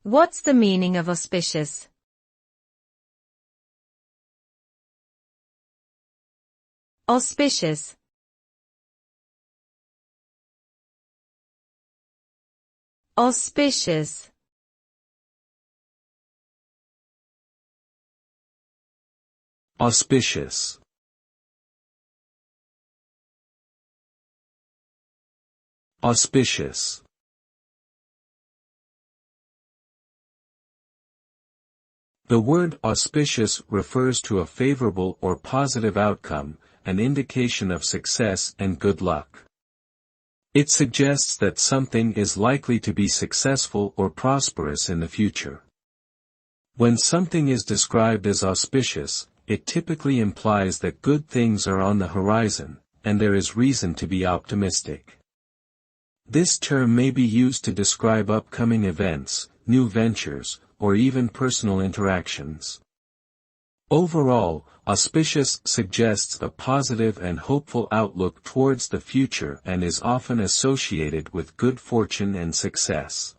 What's the meaning of auspicious? Auspicious. Auspicious. Auspicious. Auspicious. The word auspicious refers to a favorable or positive outcome, an indication of success and good luck. It suggests that something is likely to be successful or prosperous in the future. When something is described as auspicious, it typically implies that good things are on the horizon, and there is reason to be optimistic. This term may be used to describe upcoming events, new ventures, or even personal interactions. Overall, auspicious suggests a positive and hopeful outlook towards the future and is often associated with good fortune and success.